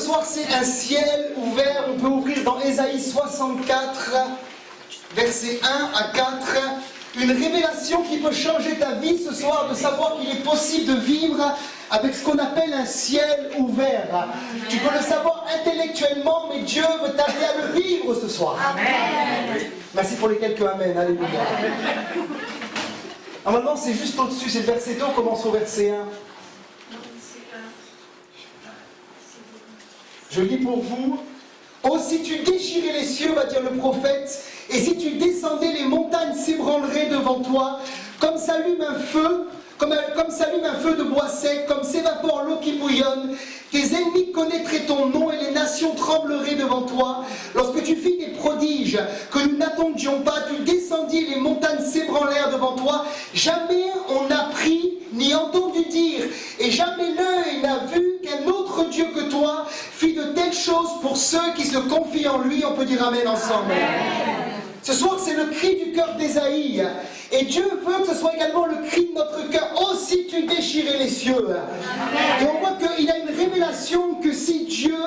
soir, c'est un ciel ouvert. On peut ouvrir dans Ésaïe 64, versets 1 à 4. Une révélation qui peut changer ta vie ce soir, de savoir qu'il est possible de vivre avec ce qu'on appelle un ciel ouvert. Tu peux le savoir intellectuellement, mais Dieu veut t'amener à le vivre ce soir. Amen. Merci pour les quelques amen. Alléluia. Alors maintenant, c'est juste au-dessus, c'est le verset 2, on commence au verset 1. Je lis pour vous. Oh, si tu déchirais les cieux, va dire le prophète, et si tu descendais, les montagnes s'ébranleraient devant toi, comme s'allume un feu, comme s'allume un feu de bois sec, comme s'évapore l'eau qui bouillonne. Tes ennemis connaîtraient ton nom et les nations trembleraient devant toi. Lorsque tu fis des prodiges que nous n'attendions pas, tu descendis, les montagnes s'ébranlèrent devant toi. Jamais on n'a pris ni entendu dire, et jamais l'œil n'a vu qu'un autre Dieu que toi fit de telles choses pour ceux qui se confient en lui. On peut dire amen ensemble. Amen. Ce soir, c'est le cri du cœur d'Ésaïe. Et Dieu veut que ce soit également le cri de notre cœur. Oh, si tu déchirais les cieux. Amen. Et on voit qu'il y a une révélation que si Dieu,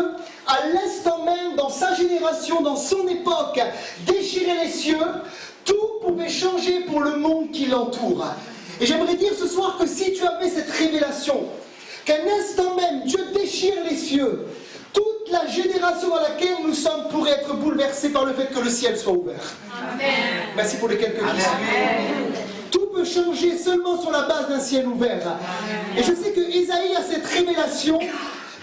à l'instant même, dans sa génération, dans son époque, déchirait les cieux, tout pouvait changer pour le monde qui l'entoure. Et j'aimerais dire ce soir que si tu avais cette révélation, qu'à l'instant même, Dieu déchire les cieux, toute la génération dans laquelle nous sommes pourrait être bouleversée par le fait que le ciel soit ouvert. Amen. Merci pour les quelques qui suivent. Tout peut changer seulement sur la base d'un ciel ouvert. Amen. Et je sais que Ésaïe a cette révélation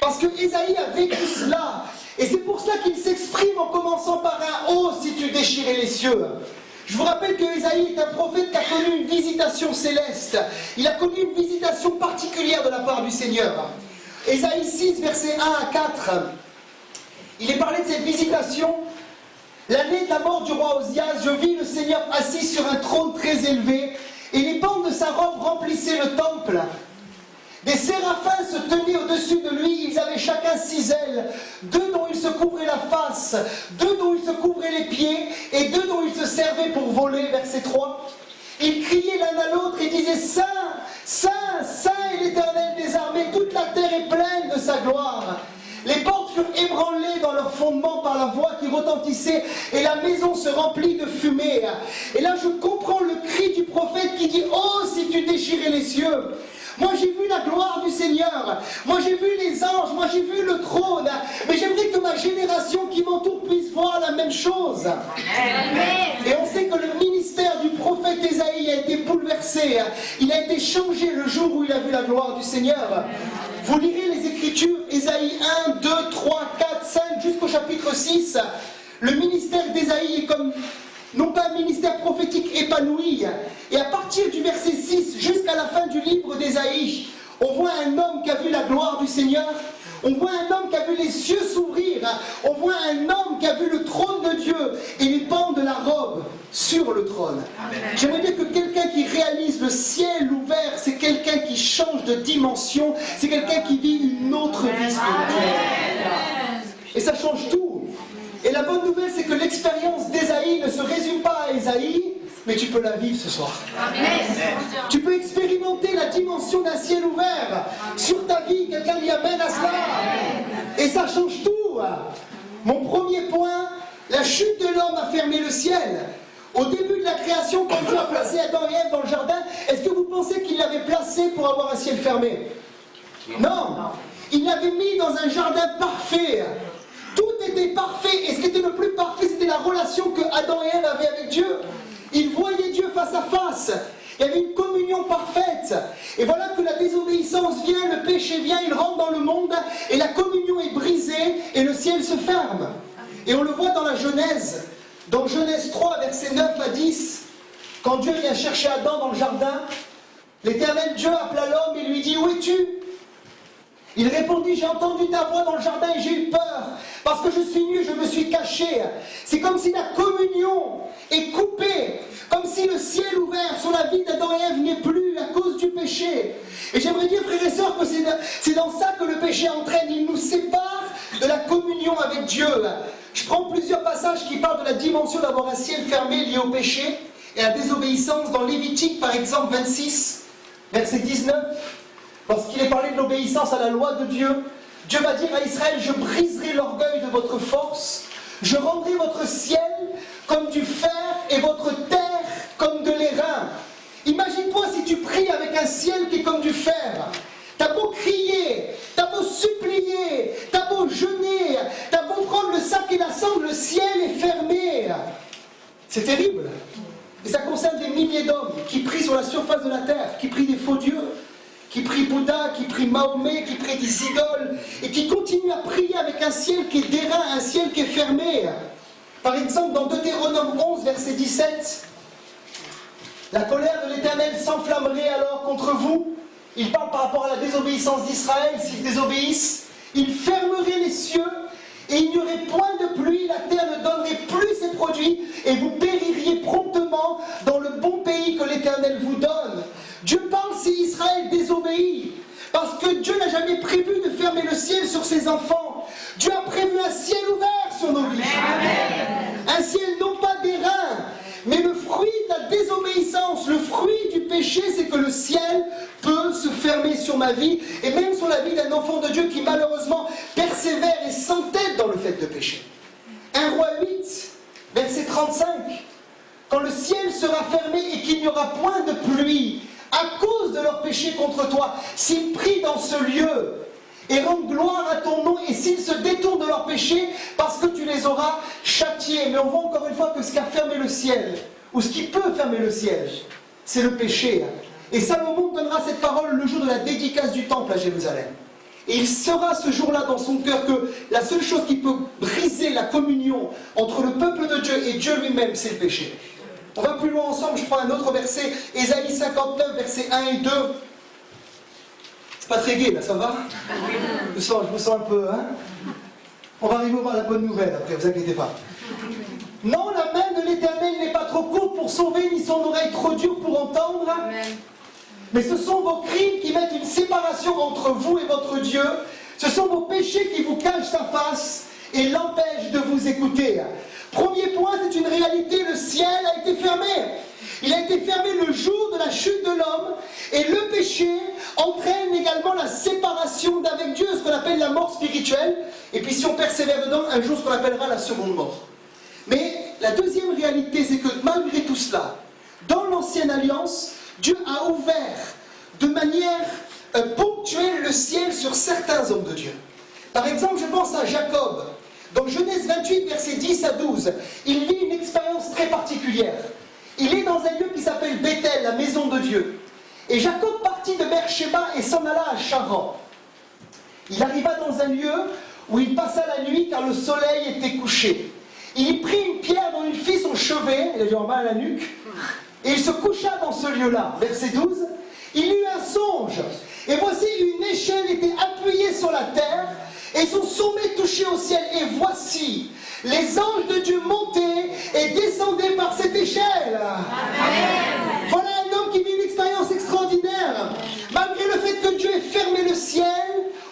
parce que Ésaïe a vécu cela. Et c'est pour cela qu'il s'exprime en commençant par un « Oh, si tu déchirais les cieux ». Je vous rappelle que Ésaïe est un prophète qui a connu une visitation céleste. Il a connu une visitation particulière de la part du Seigneur. Ésaïe 6, versets 1 à 4. Il est parlé de cette visitation. L'année de la mort du roi Osias, je vis le Seigneur assis sur un trône très élevé, et les bandes de sa robe remplissaient le temple. Des séraphins se tenaient au-dessus de lui, ils avaient chacun 6 ailes, 2 dont ils se couvraient la face, 2 dont ils se couvraient les pieds, et 2 dont ils se servaient pour voler, verset 3. Ils criaient l'un à l'autre et disaient « Saint, Saint, Saint est l'Éternel des armées, toute la terre est pleine de sa gloire ». Les portes furent ébranlées dans leur fondement par la voix qui retentissait, et la maison se remplit de fumée. Et là je comprends le cri du prophète qui dit « Oh, si tu déchirais les cieux !» Moi j'ai vu la gloire du Seigneur, moi j'ai vu les anges, moi j'ai vu le trône, mais j'aimerais que ma génération qui m'entoure puisse voir la même chose. Amen. Et on sait que le ministère du prophète Ésaïe a été bouleversé, il a été changé le jour où il a vu la gloire du Seigneur. Vous lirez les Écritures, Ésaïe 1, 2, 3, 4, 5, jusqu'au chapitre 6, le ministère d'Ésaïe est comme... non pas un ministère prophétique épanoui. Et à partir du verset 6 jusqu'à la fin du livre d'Ésaïe, on voit un homme qui a vu la gloire du Seigneur, on voit un homme qui a vu les cieux s'ouvrir, on voit un homme qui a vu le trône de Dieu et les bandes de la robe sur le trône. J'aimerais dire que quelqu'un qui réalise le ciel ouvert, c'est quelqu'un qui change de dimension, c'est quelqu'un qui vit une autre vie spirituelle. Et ça change tout. Et la bonne nouvelle, c'est que l'expérience d'Ésaïe ne se résume pas à Ésaïe, mais tu peux la vivre ce soir. Amen. Tu peux expérimenter la dimension d'un ciel ouvert sur ta vie. Quelqu'un dit amen à cela. Amen. Et ça change tout. Mon premier point, la chute de l'homme a fermé le ciel. Au début de la création, quand Dieu a placé Adam et Ève dans le jardin, est-ce que vous pensez qu'il l'avait placé pour avoir un ciel fermé? Non. Il l'avait mis dans un jardin parfait. Tout était parfait, et ce qui était le plus parfait, c'était la relation que Adam et Ève avaient avec Dieu. Ils voyaient Dieu face à face. Il y avait une communion parfaite. Et voilà que la désobéissance vient, le péché vient, il rentre dans le monde, et la communion est brisée, et le ciel se ferme. Et on le voit dans la Genèse. Dans Genèse 3, versets 9 à 10, quand Dieu vient chercher Adam dans le jardin, l'Éternel Dieu appela l'homme et lui dit « Où es-tu » Il répondit, j'ai entendu ta voix dans le jardin et j'ai eu peur, parce que je suis nu, je me suis caché. C'est comme si la communion est coupée, comme si le ciel ouvert sur la vie d'Adam et Ève n'est plus à cause du péché. Et j'aimerais dire, frères et sœurs, que c'est dans ça que le péché entraîne, il nous sépare de la communion avec Dieu. Je prends plusieurs passages qui parlent de la dimension d'avoir un ciel fermé lié au péché et à la désobéissance, dans Lévitique par exemple 26, verset 19. Lorsqu'il est parlé de l'obéissance à la loi de Dieu, Dieu va dire à Israël, je briserai l'orgueil de votre force, je rendrai votre ciel comme du fer et votre terre comme de l'airain. Imagine-toi si tu pries avec un ciel qui est comme du fer. T'as beau crier, t'as beau supplier, t'as beau jeûner, t'as beau prendre le sac et la sangle, le ciel est fermé. C'est terrible. Et ça concerne des milliers d'hommes qui prient sur la surface de la terre, qui prient des faux dieux, qui prient Bouddha, qui prient Mahomet, qui prient des idoles, et qui continuent à prier avec un ciel qui est d'airain, un ciel qui est fermé. Par exemple, dans Deutéronome 11, verset 17, la colère de l'Éternel s'enflammerait alors contre vous. Il parle par rapport à la désobéissance d'Israël. S'ils désobéissent, il fermerait les cieux et il n'y aurait point de pluie, la terre ne donnerait plus ses produits et vous péririez promptement dans le bon pays que l'Éternel vous donne. Dieu parle si Israël désobéit, parce que Dieu n'a jamais prévu de fermer le ciel sur ses enfants. Dieu a prévu un ciel ouvert sur nos vies. Un ciel non pas d'airain, mais le fruit de la désobéissance, le fruit du péché, c'est que le ciel peut se fermer sur ma vie, et même sur la vie d'un enfant de Dieu qui malheureusement persévère et s'entête dans le fait de pécher. 1 Roi 8, verset 35, quand le ciel sera fermé et qu'il n'y aura point de pluie, à cause de leur péché contre toi, s'ils prient dans ce lieu, et rendent gloire à ton nom, et s'ils se détournent de leur péché, parce que tu les auras châtiés. Mais on voit encore une fois que ce qui a fermé le ciel, ou ce qui peut fermer le ciel, c'est le péché. Et Salomon donnera cette parole le jour de la dédicace du temple à Jérusalem. Et il sera ce jour-là dans son cœur que la seule chose qui peut briser la communion entre le peuple de Dieu et Dieu lui-même, c'est le péché. On va plus loin ensemble, je prends un autre verset, Ésaïe 59, versets 1 et 2. C'est pas très gai là, ça va? Je me sens un peu, hein? On va arriver à la bonne nouvelle après, vous inquiétez pas. Non, la main de l'Éternel n'est pas trop courte pour sauver, ni son oreille trop dure pour entendre. Amen. Mais ce sont vos crimes qui mettent une séparation entre vous et votre Dieu. Ce sont vos péchés qui vous cachent sa face et l'empêchent de vous écouter. Premier point, c'est une réalité, le ciel a été fermé. Il a été fermé le jour de la chute de l'homme, et le péché entraîne également la séparation d'avec Dieu, ce qu'on appelle la mort spirituelle, et puis si on persévère dedans, un jour ce qu'on appellera la seconde mort. Mais la deuxième réalité, c'est que malgré tout cela, dans l'ancienne alliance, Dieu a ouvert de manière ponctuelle le ciel sur certains hommes de Dieu. Par exemple, je pense à Jacob. Dans Genèse 28, versets 10 à 12, il vit une expérience très particulière. Il est dans un lieu qui s'appelle Bethel, la maison de Dieu. Et Jacob partit de Beersheba et s'en alla à Charan. Il arriva dans un lieu où il passa la nuit car le soleil était couché. Il y prit une pierre dont il fit son chevet, il a dû en mal à la nuque, et il se coucha dans ce lieu-là. Verset 12, il eut un songe, et voici une échelle était appuyée sur la terre, et son sommet touchait au ciel, et voici, les anges de Dieu montaient et descendaient par cette échelle. Amen. Voilà un homme qui vit une expérience extraordinaire. Malgré le fait que Dieu ait fermé le ciel,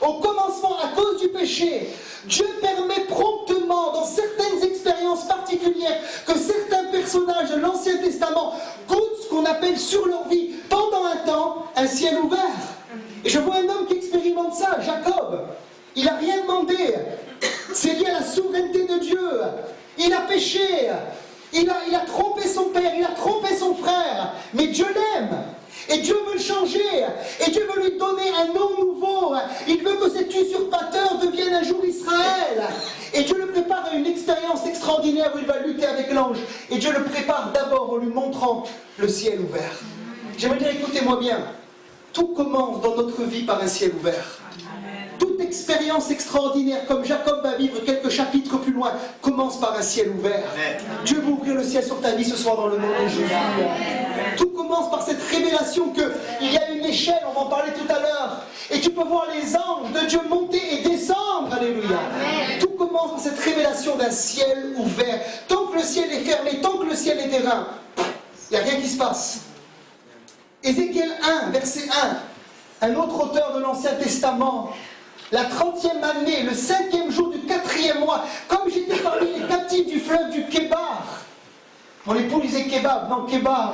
au commencement à cause du péché, Dieu permet promptement, dans certaines expériences particulières, que certains personnages de l'Ancien Testament goûtent ce qu'on appelle sur leur vie, pendant un temps, un ciel ouvert. Et je vois un homme qui expérimente ça, Jacob. Il n'a rien demandé. C'est lié à la souveraineté de Dieu. Il a péché. Il a trompé son père, il a trompé son frère. Mais Dieu l'aime. Et Dieu veut le changer. Et Dieu veut lui donner un nom nouveau. Il veut que cet usurpateur devienne un jour Israël. Et Dieu le prépare à une expérience extraordinaire où il va lutter avec l'ange. Et Dieu le prépare d'abord en lui montrant le ciel ouvert. J'aimerais dire, écoutez-moi bien. Tout commence dans notre vie par un ciel ouvert. Toute expérience extraordinaire, comme Jacob va vivre quelques chapitres plus loin, commence par un ciel ouvert. Dieu veut ouvrir le ciel sur ta vie ce soir dans le nom de Jésus. Tout commence par cette révélation qu'il y a une échelle, on va en parler tout à l'heure, et tu peux voir les anges de Dieu monter et descendre. Alléluia. Tout commence par cette révélation d'un ciel ouvert. Tant que le ciel est fermé, tant que le ciel est d'airain, il n'y a rien qui se passe. Ézéchiel 1, verset 1, un autre auteur de l'Ancien Testament. La 30e année, le 5e jour du 4e mois, comme j'étais parmi les captifs du fleuve du Kébar. Mon époux disait kebab, non Kébar.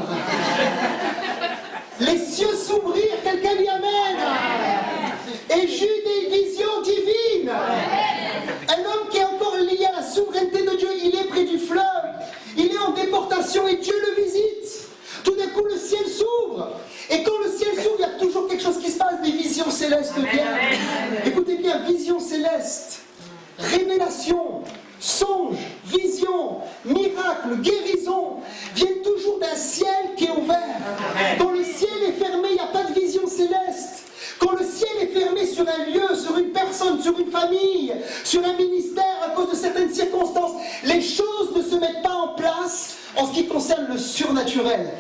Les cieux s'ouvrirent, quelqu'un dit amen. Et j'eus des visions divises. céleste vient. Écoutez bien, vision céleste, révélation, songe, vision, miracle, guérison, viennent toujours d'un ciel qui est ouvert. Quand le ciel est fermé, il n'y a pas de vision céleste. Quand le ciel est fermé sur un lieu, sur une personne, sur une famille, sur un ministère, à cause de certaines circonstances, les choses ne se mettent pas en place en ce qui concerne le surnaturel.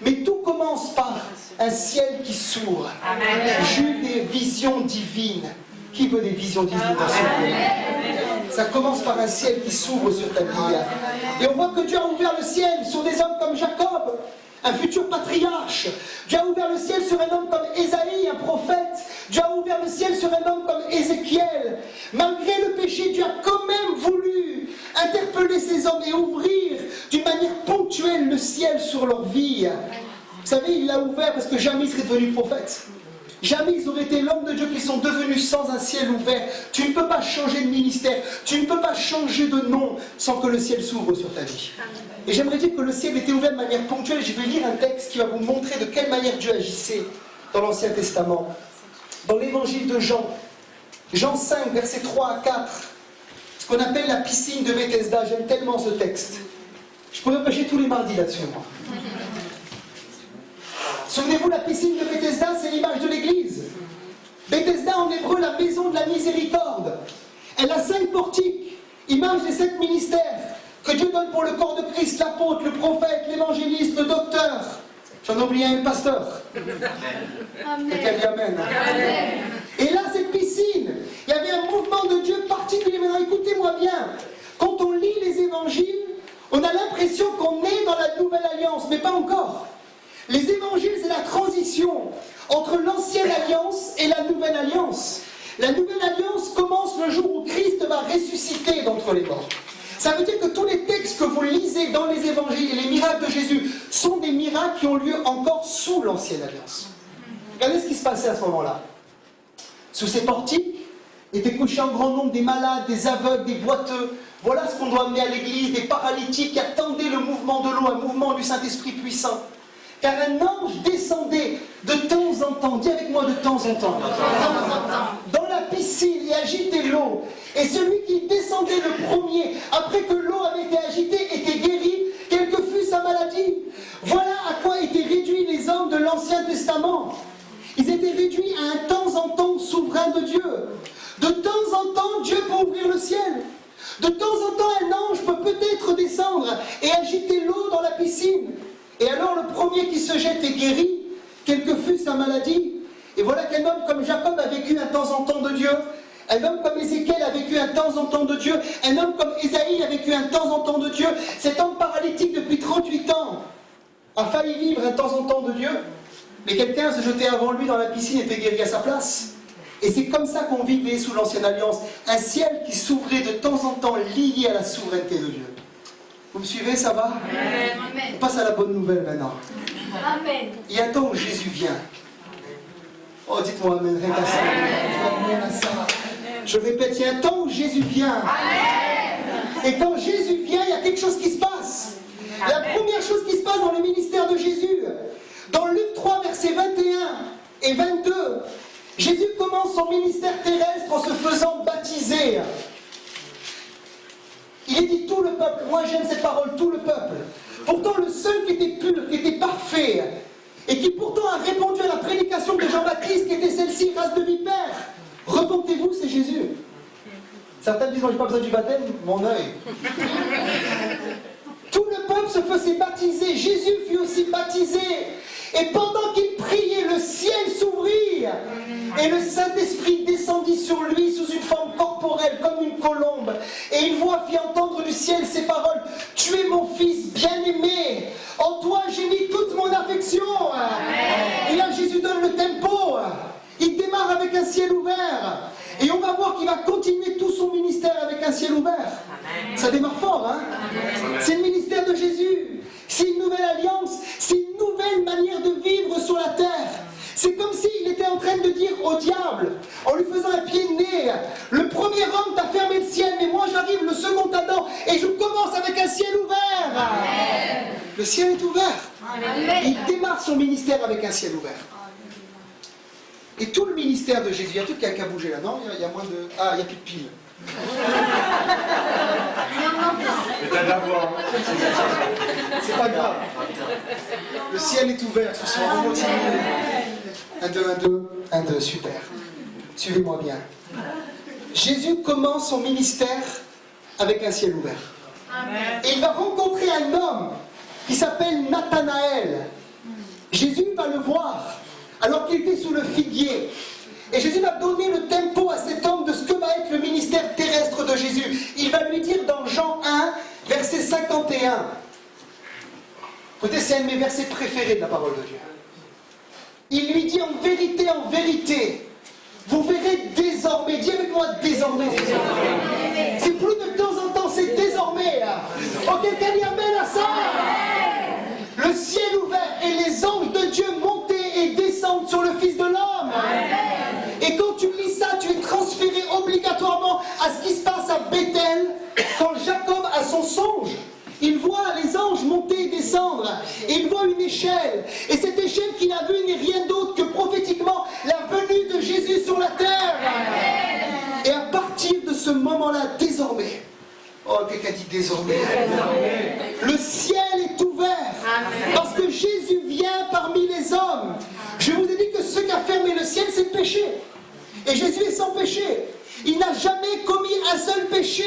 Mais tout commence par un ciel qui s'ouvre. Juste des visions divines. Qui veut des visions divines dans ce lieu? Ça commence par un ciel qui s'ouvre sur ta vie. Et on voit que Dieu a ouvert le ciel sur des hommes comme Jacob, un futur patriarche. Dieu a ouvert le ciel sur un homme comme Ésaïe, un prophète. Dieu a ouvert le ciel sur un homme comme Ézéchiel. Malgré le péché, Dieu a quand même voulu interpeller ces hommes et ouvrir d'une manière ponctuelle le ciel sur leur vie. Vous savez, il l'a ouvert parce que jamais ils seraient devenus prophètes. Jamais ils auraient été l'homme de Dieu qu'ils sont devenus sans un ciel ouvert. Tu ne peux pas changer de ministère, tu ne peux pas changer de nom sans que le ciel s'ouvre sur ta vie. Et j'aimerais dire que le ciel était ouvert de manière ponctuelle. Je vais lire un texte qui va vous montrer de quelle manière Dieu agissait dans l'Ancien Testament. Dans l'évangile de Jean, Jean 5, versets 3 à 4, ce qu'on appelle la piscine de Bethesda. J'aime tellement ce texte. Je pourrais prêcher tous les mardis là-dessus, moi. Souvenez-vous, la piscine de Bethesda, c'est l'image de l'Église. Bethesda, en hébreu, la maison de la miséricorde. Elle a 5 portiques, image des 7 ministères que Dieu donne pour le corps de Christ, l'apôtre, le prophète, l'évangéliste, le docteur. J'en ai oublié un, le pasteur. Amen. Quelqu'un dit Amen. Amen. Et là, cette piscine, il y avait un mouvement de Dieu particulier. Maintenant, écoutez-moi bien. Quand on lit les évangiles, on a l'impression qu'on est dans la nouvelle alliance, mais pas encore. Les évangiles, c'est la transition entre l'ancienne alliance et la nouvelle alliance. La nouvelle alliance commence le jour où Christ va ressusciter d'entre les morts. Ça veut dire que tous les textes que vous lisez dans les évangiles et les miracles de Jésus sont des miracles qui ont lieu encore sous l'ancienne alliance. Regardez ce qui se passait à ce moment-là. Sous ces portiques étaient couchés en grand nombre des malades, des aveugles, des boiteux. Voilà ce qu'on doit amener à l'église, des paralytiques qui attendaient le mouvement de l'eau, un mouvement du Saint-Esprit puissant. Car un ange descendait de temps en temps, dis avec moi de temps en temps, dans la piscine et agitait l'eau. Et celui qui descendait le premier, après que l'eau avait été agitée, était guéri, quelle que fût sa maladie. Voilà à quoi étaient réduits les hommes de l'Ancien Testament. Ils étaient réduits à un temps en temps souverain de Dieu. De temps en temps, Dieu peut ouvrir le ciel. De temps en temps, un ange peut peut-être descendre et agiter l'eau dans la piscine. Et alors le premier qui se jette est guéri, quelle que fût sa maladie. Et voilà qu'un homme comme Jacob a vécu un temps en temps de Dieu. Un homme comme Ézéchiel a vécu un temps en temps de Dieu. Un homme comme Ésaïe a vécu un temps en temps de Dieu. Cet homme paralytique depuis 38 ans a failli vivre un temps en temps de Dieu. Mais quelqu'un se jetait avant lui dans la piscine et était guéri à sa place. Et c'est comme ça qu'on vivait sous l'ancienne alliance. Un ciel qui s'ouvrait de temps en temps lié à la souveraineté de Dieu. Vous me suivez, ça va? Amen. On passe à la bonne nouvelle maintenant. Amen. Il y a un temps où Jésus vient. Oh, dites-moi Amen, rien qu'à ça. Amen à ça. Je répète, il y a un temps où Jésus vient. Amen. Et quand Jésus vient, il y a quelque chose qui se passe. La première chose qui se passe dans le ministère de Jésus, dans Luc 3, versets 21 et 22, Jésus commence son ministère terrestre en se faisant baptiser. Il est dit tout le peuple. Moi j'aime cette parole, tout le peuple. Pourtant le seul qui était pur, qui était parfait, et qui pourtant a répondu à la prédication de Jean-Baptiste, qui était celle-ci, race de vipère. Repentez-vous, c'est Jésus. Certains disent, moi j'ai pas besoin du baptême, mon œil. Tout le peuple se faisait baptiser. Jésus fut aussi baptisé. Et pendant qu'il priait, le ciel s'ouvrit. Et le Saint-Esprit descendit sur lui sous une forme corporelle, comme une colombe. Et une voix fit entendre du ciel ces paroles. Tu es mon fils bien-aimé. En toi j'ai mis toute mon affection. Amen. Et là Jésus donne le tempo. Il démarre avec un ciel ouvert. Et on va voir qu'il va continuer tout son ministère avec un ciel ouvert. Amen. Ça démarre fort, hein? C'est le ministère de Jésus. C'est une nouvelle alliance. C'est une nouvelle manière de vivre sur la terre. C'est comme s'il était en train de dire au diable, en lui faisant un pied de nez, le premier homme t'a fermé le ciel, mais moi j'arrive, le second Adam, et je commence avec un ciel ouvert. Amen. Le ciel est ouvert. Amen. Il démarre son ministère avec un ciel ouvert. Et tout le ministère de Jésus, il y a tout qui a bougé là, non? Il y a moins de... Ah, il n'y a plus de piles. C'est pas grave. Le ciel est ouvert ce soir. On continue. 1, 2, 1, 2, 1, 2, super. Suivez-moi bien. Jésus commence son ministère avec un ciel ouvert. Et il va rencontrer un homme qui s'appelle Nathanaël. Jésus va le voir alors qu'il était sous le figuier. Et Jésus va donner le tempo à cet homme de ce que va être le ministère terrestre de Jésus. Il va lui dire dans Jean 1, verset 51. Écoutez, c'est un de mes versets préférés de la parole de Dieu. Il lui dit en vérité, vous verrez désormais, dis avec moi désormais. C'est plus de temps en temps, c'est désormais. Oh, quelqu'un dit amen à ça. Le ciel ouvert et les anges de Dieu monter et descendre sur le Fils de l'homme. Et quand tu lis ça, tu es transféré obligatoirement à ce qui se passe à Bethel quand Jacob a son songe. Il voit les anges monter et descendre, et il voit une échelle. Et cette échelle qu'il a vue n'est rien d'autre que prophétiquement la venue de Jésus sur la terre. Et à partir de ce moment-là, désormais, oh, quelqu'un dit désormais, le ciel est ouvert, parce que Jésus vient parmi les hommes. Je vous ai dit que ce qui a fermé le ciel, c'est le péché. Et Jésus est sans péché. Il n'a jamais commis un seul péché.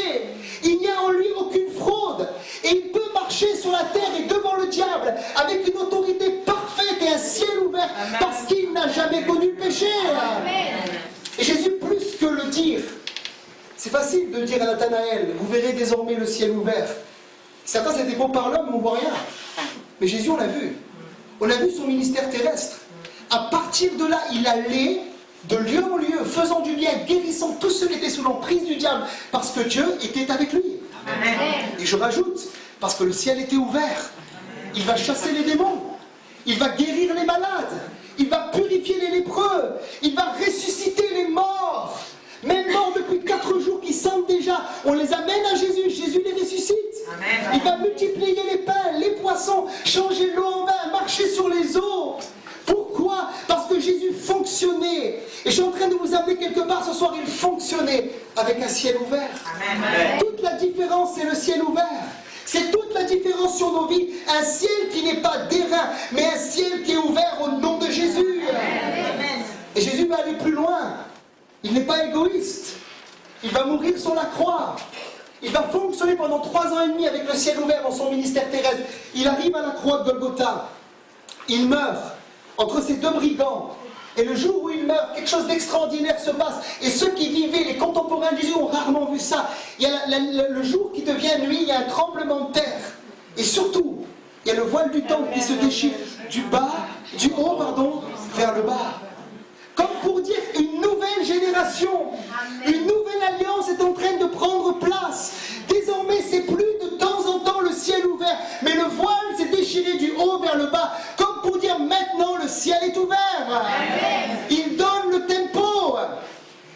Il n'y a en lui aucune fraude. Et il peut marcher sur la terre et devant le diable avec une autorité parfaite et un ciel ouvert parce qu'il n'a jamais connu le péché. Et Jésus, plus que le dire, c'est facile de le dire à Nathanaël, vous verrez désormais le ciel ouvert. Certains, c'est des mots par l'homme, on ne voit rien. Mais Jésus, on l'a vu. On a vu son ministère terrestre. À partir de là, il allait de lieu en lieu, faisant du bien, guérissant tous ceux qui étaient sous l'emprise du diable, parce que Dieu était avec lui. Amen. Et je rajoute, parce que le ciel était ouvert, il va chasser les démons, il va guérir les malades, il va purifier les lépreux, il va ressusciter les morts, même morts depuis 4 jours qui sentent déjà, on les amène à Jésus, Jésus les ressuscite. Amen. Il va multiplier les pains, les poissons, changer l'eau en vin, marcher sur les eaux. Pourquoi? Parce que Jésus fonctionnait. Et je suis en train de vous amener quelque part ce soir, il fonctionnait avec un ciel ouvert. Amen. Toute la différence, c'est le ciel ouvert. C'est toute la différence sur nos vies. Un ciel qui n'est pas d'airain, mais un ciel qui est ouvert au nom de Jésus. Amen. Et Jésus va aller plus loin. Il n'est pas égoïste. Il va mourir sur la croix. Il va fonctionner pendant 3 ans et demi avec le ciel ouvert dans son ministère terrestre. Il arrive à la croix de Golgotha. Il meurt entre ces 2 brigands. Et le jour où il meurt, quelque chose d'extraordinaire se passe. Et ceux qui vivaient, les contemporains de Jésus, ont rarement vu ça. Il y a le jour qui devient nuit, il y a un tremblement de terre. Et surtout, il y a le voile du temple qui se déchire du haut, vers le bas. Comme pour dire une nouvelle génération, une nouvelle alliance est en train de prendre place. Désormais, c'est plus de temps en temps le ciel ouvert, mais le voile s'est déchiré du haut vers le bas, comme pour dire maintenant le ciel est ouvert. Amen. Il donne le tempo.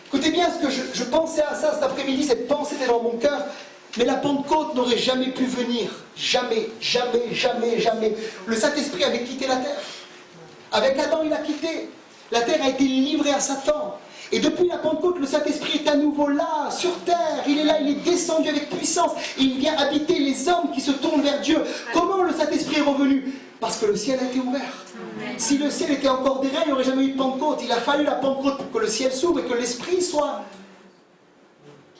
Écoutez bien, ce que je pensais à ça cet après-midi, cette pensée était dans mon cœur, mais la Pentecôte n'aurait jamais pu venir. Jamais, jamais, jamais, jamais. Le Saint-Esprit avait quitté la terre. Avec Adam, il a quitté. La terre a été livrée à Satan. Et depuis la Pentecôte, le Saint-Esprit est à nouveau là, sur terre. Il est là, il est descendu avec puissance. Il vient habiter les hommes qui se tournent vers Dieu. Comment le Saint-Esprit est revenu? Parce que le ciel a été ouvert. Si le ciel était encore d'airain, il n'y aurait jamais eu de Pentecôte. Il a fallu la Pentecôte pour que le ciel s'ouvre et que l'Esprit soit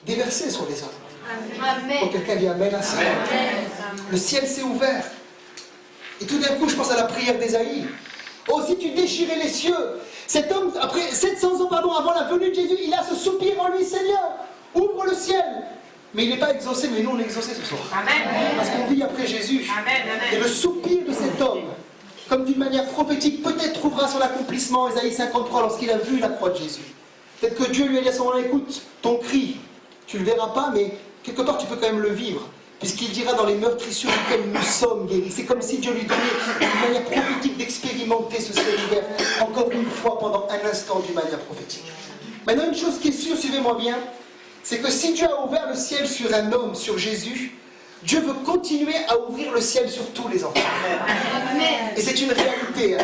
déversé sur les hommes. Amen. Quand quelqu'un dit Amen à ça. Amen. Le ciel s'est ouvert. Et tout d'un coup, je pense à la prière d'Ésaïe. Oh, si tu déchirais les cieux. Cet homme, après 700 ans avant la venue de Jésus, il a ce soupir en lui, Seigneur, ouvre le ciel. Mais il n'est pas exaucé, mais nous on est exaucés ce soir. Amen. Parce qu'on vit après Jésus. Amen. Et le soupir de cet homme, comme d'une manière prophétique, peut-être trouvera son accomplissement, Ésaïe 53, lorsqu'il a vu la croix de Jésus. Peut-être que Dieu lui a dit à ce moment-là, écoute, ton cri, tu ne le verras pas, mais quelque part tu peux quand même le vivre. Puisqu'il dira dans les meurtrissures duquel nous sommes guéris. C'est comme si Dieu lui donnait une manière prophétique d'expérimenter ce ciel ouvert, encore une fois pendant un instant d'une manière prophétique. Maintenant, une chose qui est sûre, suivez-moi bien, c'est que si Dieu a ouvert le ciel sur un homme, sur Jésus, Dieu veut continuer à ouvrir le ciel sur tous les enfants. Et c'est une réalité.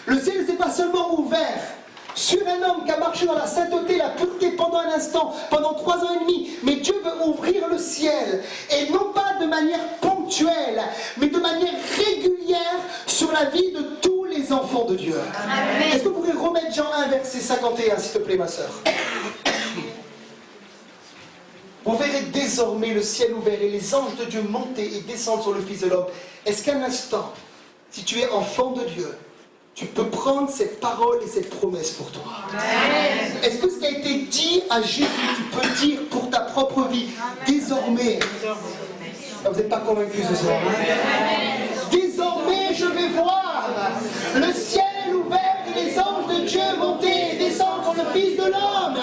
Le ciel, c'est pas seulement ouvert sur un homme qui a marché dans la sainteté, la pureté pendant un instant, pendant 3 ans et demi. Mais Dieu veut ouvrir le ciel, et non pas de manière ponctuelle, mais de manière régulière sur la vie de tous les enfants de Dieu. Est-ce que vous pouvez remettre Jean 1, verset 51, s'il te plaît, ma sœur? Vous verrez désormais le ciel ouvert et les anges de Dieu monter et descendre sur le Fils de l'homme. Est-ce qu'un instant, si tu es enfant de Dieu, tu peux prendre cette parole et cette promesse pour toi? Est-ce que ce qui a été dit à Jésus, tu peux dire pour ta propre vie, désormais? Vous n'êtes pas convaincus ce soir, hein? Désormais, je vais voir le ciel ouvert et les anges de Dieu monter et descendre sur le Fils de l'homme.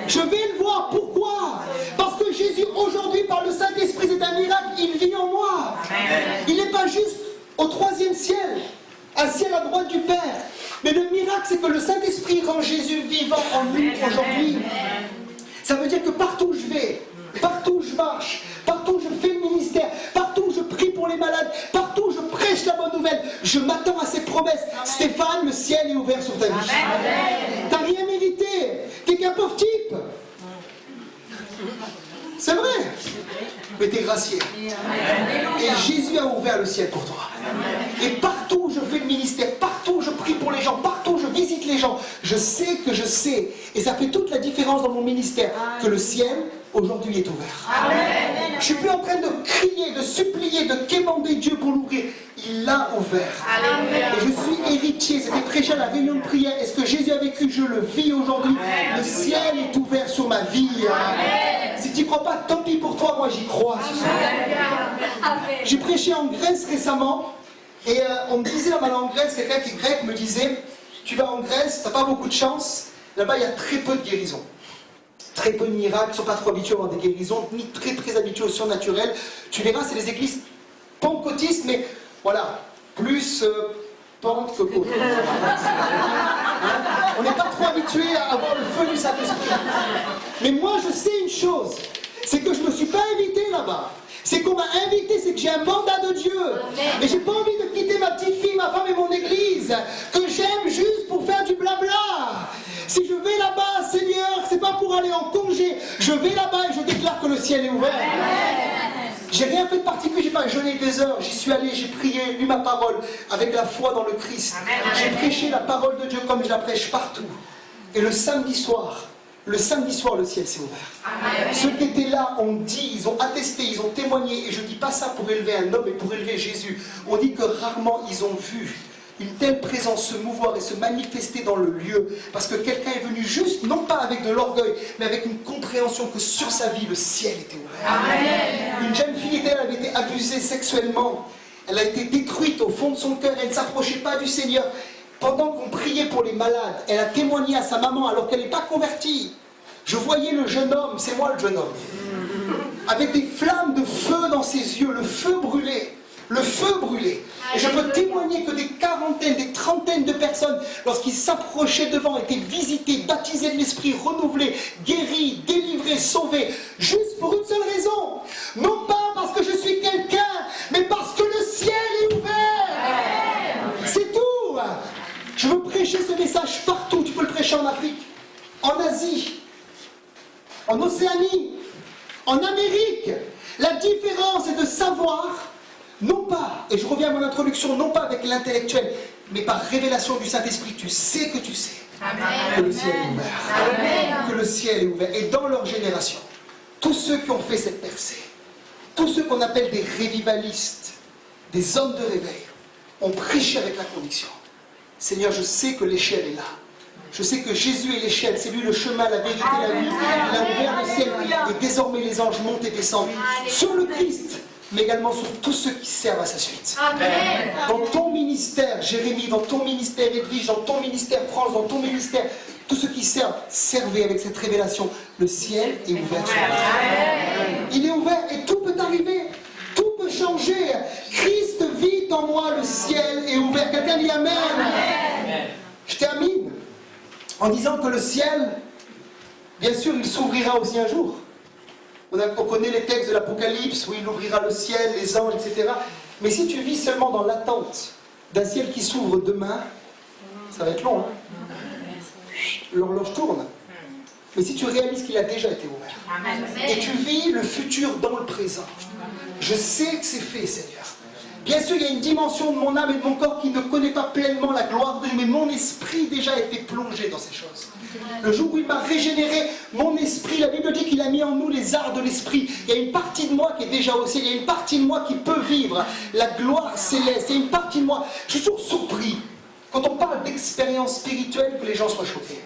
Je vais le voir. Pourquoi? Parce que Jésus, aujourd'hui, par le Saint-Esprit, c'est un miracle, il vit en moi. Il n'est pas juste au 3e ciel, assis à la droite du Père. Mais le miracle, c'est que le Saint-Esprit rend Jésus vivant en nous aujourd'hui. Ça veut dire que partout où je vais, partout où je marche, partout où je fais le ministère, partout où je prie pour les malades, partout où je prêche la bonne nouvelle, je m'attends à ces promesses. Stéphane, le ciel est ouvert sur ta vie. T'as rien mérité. T'es qu'un pauvre type. C'est vrai. Mais t'es gracié. Et Jésus a ouvert le ciel pour toi. Et partout où je fais le ministère, partout où je prie pour les gens, partout où je visite les gens, je sais que je sais, et ça fait toute la différence dans mon ministère, que le ciel aujourd'hui est ouvert. Je ne suis plus en train de crier, de supplier, de quémander Dieu pour l'ouvrir. Il l'a ouvert. Et je suis héritier. C'était prêché à la réunion de prière. Est-ce que Jésus a vécu? Je le vis aujourd'hui. Le ciel est ouvert sur ma vie. Si tu n'y crois pas, tant pis pour toi. Moi, j'y crois. J'ai prêché en Grèce récemment. Et on me disait là-bas en Grèce, quelqu'un qui est grec me disait, tu vas en Grèce, tu n'as pas beaucoup de chance. Là-bas, il y a très peu de guérisons. Très peu de miracles, ils ne sont pas trop habitués à avoir des guérisons, ni très habitués au surnaturel. Tu verras, c'est des églises pentecôtistes, mais voilà, plus pente que côte. On n'est pas trop habitués à avoir le feu du Saint-Esprit. Mais moi, je sais une chose, c'est que je ne me suis pas invité là-bas. C'est qu'on m'a invité, c'est que j'ai un mandat de Dieu. Et j'ai pas envie de quitter ma petite fille, ma femme et mon église, que j'aime juste pour faire du blabla. Si je vais là-bas, Seigneur, c'est pas pour aller en congé. Je vais là-bas et je déclare que le ciel est ouvert. J'ai rien fait de particulier, j'ai pas jeûné des heures. J'y suis allé, j'ai prié, lu ma parole avec la foi dans le Christ. J'ai prêché la parole de Dieu comme je la prêche partout. Et le samedi soir, le ciel s'est ouvert. Ceux qui étaient là ont dit, ils ont attesté, ils ont témoigné. Et je ne dis pas ça pour élever un homme, mais pour élever Jésus. On dit que rarement ils ont vu une telle présence se mouvoir et se manifester dans le lieu. Parce que quelqu'un est venu juste, non pas avec de l'orgueil, mais avec une compréhension que sur sa vie, le ciel était ouvert. Amen. Une jeune fille elle avait été abusée sexuellement. Elle a été détruite au fond de son cœur. Elle ne s'approchait pas du Seigneur. Pendant qu'on priait pour les malades, elle a témoigné à sa maman alors qu'elle n'est pas convertie. Je voyais le jeune homme, c'est moi le jeune homme, avec des flammes de feu dans ses yeux, le feu brûlait. Le feu brûlait. Et je peux témoigner que des quarantaines, des trentaines de personnes, lorsqu'ils s'approchaient devant, étaient visités, baptisés de l'Esprit, renouvelés, guéris, délivrés, sauvés, juste pour une seule raison. Non pas parce que je suis quelqu'un, mais parce que le ciel est ouvert. C'est tout. Je veux prêcher ce message partout. Tu peux le prêcher en Afrique, en Asie, en Océanie, en Amérique. La différence est de savoir, non pas, et je reviens à mon introduction, non pas avec l'intellectuel, mais par révélation du Saint-Esprit, tu sais que tu sais que le ciel est ouvert. Que le ciel est ouvert. Et dans leur génération, tous ceux qui ont fait cette percée, tous ceux qu'on appelle des révivalistes, des hommes de réveil, ont prêché avec la conviction. Seigneur, je sais que l'échelle est là. Je sais que Jésus est l'échelle, c'est lui le chemin, la vérité, la vie. Il a ouvert le ciel et désormais les anges montent et descendent sur le Christ, mais également sur tous ceux qui servent à sa suite. Amen. Dans ton ministère, Jérémie, dans ton ministère, Edwige, dans ton ministère, France, dans ton ministère, tous ceux qui servent, servez avec cette révélation. Le ciel est ouvert sur vous. Il est ouvert et tout peut arriver. Tout peut changer. Christ vit en moi, le ciel est ouvert. Quelqu'un dit Amen. Amen. Je termine en disant que le ciel, bien sûr, il s'ouvrira aussi un jour. On connaît les textes de l'Apocalypse où il ouvrira le ciel, les anges, etc. Mais si tu vis seulement dans l'attente d'un ciel qui s'ouvre demain, ça va être long. Hein? l'horloge tourne. Mais si tu réalises qu'il a déjà été ouvert, Amen. et tu vis le futur dans le présent, je sais que c'est fait, Seigneur. Bien sûr, il y a une dimension de mon âme et de mon corps qui ne connaît pas pleinement la gloire de Dieu, mais mon esprit déjà a été plongé dans ces choses. Le jour où il m'a régénéré, mon esprit, la Bible dit qu'il a mis en nous les arts de l'esprit. Il y a une partie de moi qui est déjà au ciel, il y a une partie de moi qui peut vivre la gloire céleste. Il y a une partie de moi, je suis toujours surpris, quand on parle d'expérience spirituelle, que les gens soient choqués.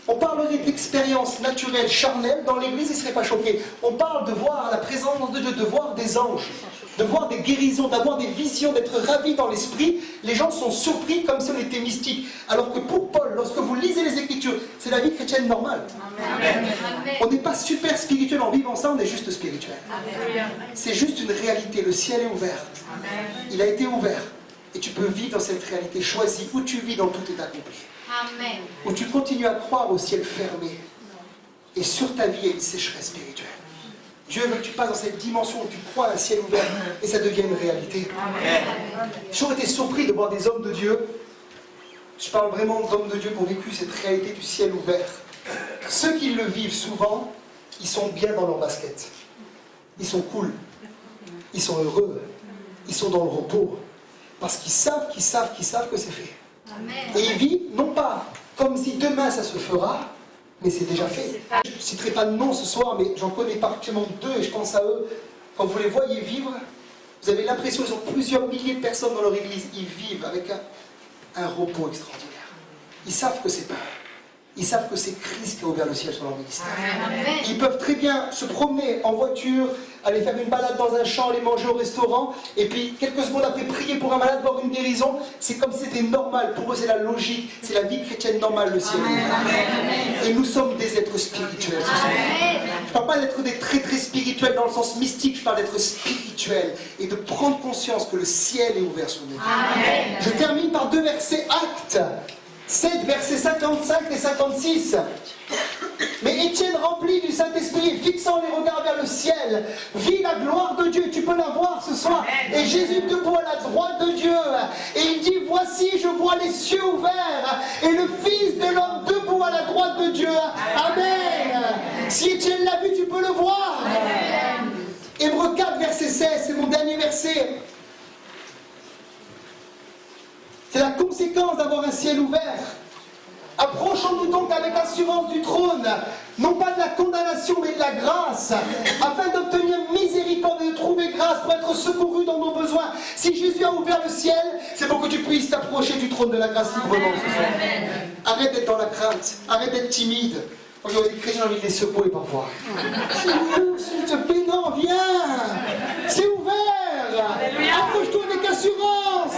On parlerait d'expérience naturelle, charnelle, dans l'église, ils ne seraient pas choqués. On parle de voir la présence de Dieu, de voir des anges, de voir des guérisons, d'avoir des visions, d'être ravis dans l'esprit. Les gens sont surpris comme si on était mystique. Alors que pour Paul, lorsque vous lisez les Écritures, c'est la vie chrétienne normale. Amen. On n'est pas super spirituel en vivant ça, on est juste spirituel. C'est juste une réalité, le ciel est ouvert. Il a été ouvert. Et tu peux vivre dans cette réalité. Choisis où tu vis dans tout est accompli. Amen. Où tu continues à croire au ciel fermé. Et sur ta vie, il y a une sécheresse spirituelle. Dieu veut que tu passes dans cette dimension où tu crois à un ciel ouvert et ça devient une réalité. J'ai toujours été surpris de voir des hommes de Dieu. Je parle vraiment d'hommes de Dieu qui ont vécu cette réalité du ciel ouvert. Ceux qui le vivent souvent, ils sont bien dans leur basket. Ils sont cool. Ils sont heureux. Ils sont dans le repos. Parce qu'ils savent que c'est fait. Amen. Et ils vivent, non pas comme si demain ça se fera, mais c'est déjà fait. Je ne citerai pas de nom ce soir, mais j'en connais particulièrement deux et je pense à eux. Quand vous les voyez vivre, vous avez l'impression qu'ils ont plusieurs milliers de personnes dans leur église. Ils vivent avec un repos extraordinaire. Ils savent que c'est pas. Ils savent que c'est Christ qui a ouvert le ciel sur leur ministère. Amen. Ils peuvent très bien se promener en voiture, aller faire une balade dans un champ, aller manger au restaurant, et puis quelques secondes après prier pour un malade, voir une guérison. C'est comme si c'était normal. Pour eux, c'est la logique, c'est la vie chrétienne normale, le ciel. Amen. Et nous sommes des êtres spirituels. Je ne parle pas d'être des très très spirituels dans le sens mystique, je parle d'être spirituel et de prendre conscience que le ciel est ouvert sur nous. Amen. Je termine par deux versets, Actes 7, versets 55 et 56. Mais Étienne, rempli du Saint-Esprit, fixant les regards vers le ciel, vit la gloire de Dieu. Tu peux la voir ce soir. Et Jésus debout à la droite de Dieu. Et il dit, voici, je vois les cieux ouverts et le Fils de l'homme debout à la droite de Dieu. Amen. Si Étienne l'a vu, tu peux le voir. Hébreux 4, verset 16, c'est mon dernier verset. C'est la conséquence d'avoir un ciel ouvert. Approchons-nous donc avec assurance du trône, non pas de la condamnation, mais de la grâce, afin d'obtenir miséricorde et de trouver grâce pour être secourus dans nos besoins. Si Jésus a ouvert le ciel, c'est pour que tu puisses t'approcher du trône de la grâce librement ce soir. Arrête d'être dans la crainte, arrête d'être timide. Quand les chrétiens ont envie de les secouer parfois. Seigneur, s'il te plaît, non, viens. C'est ouvert. Approche-toi avec assurance.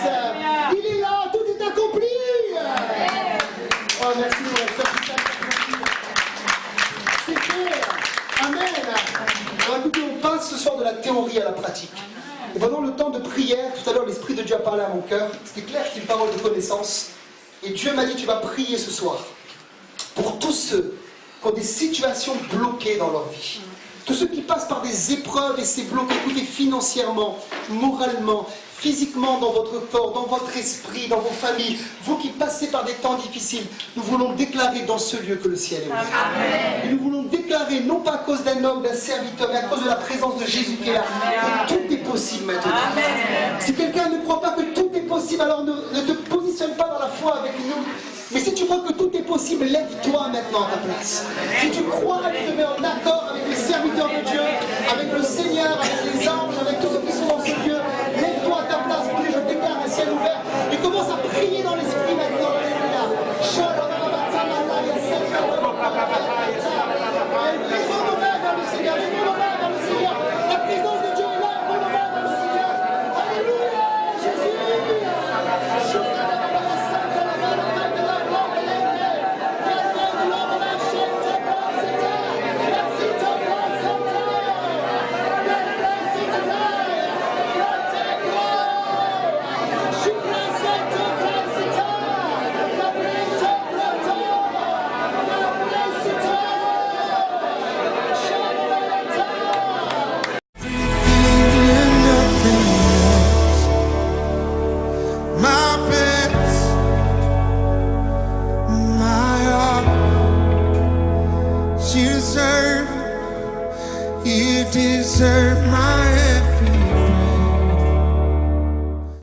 Il est là, tout est accompli. Oh, merci, c'est clair. Amen. Alors écoutez, on passe ce soir de la théorie à la pratique. Et pendant le temps de prière, tout à l'heure, l'Esprit de Dieu a parlé à mon cœur. C'était clair, c'était une parole de connaissance. Et Dieu m'a dit, tu vas prier ce soir pour tous ceux qui ont des situations bloquées dans leur vie. Tous ceux qui passent par des épreuves et c'est bloqué, écoutez, financièrement, moralement, physiquement dans votre corps, dans votre esprit, dans vos familles, vous qui passez par des temps difficiles, nous voulons déclarer dans ce lieu que le ciel est ouvert. Et nous voulons déclarer, non pas à cause d'un homme, d'un serviteur, mais à cause de la présence de Jésus qui est là, que tout est possible maintenant. Si quelqu'un ne croit pas que tout est possible, alors ne te positionne pas dans la foi avec nous. Mais si tu crois que tout est possible, lève-toi maintenant à ta place. Si tu crois que tu te mets en accord avec les serviteurs de Dieu, avec le Seigneur, avec les anges, avec tous ceux qui sont dans ce lieu, lève-toi à ta place pour que je déclare un ciel ouvert et commence à prier dans l'esprit maintenant. Lève-nous nos mains vers le Seigneur, lève-nous nos mains vers le Seigneur. La présence de Dieu est là, lève-nous nos mains vers le Seigneur. Alléluia, Jésus. you deserve my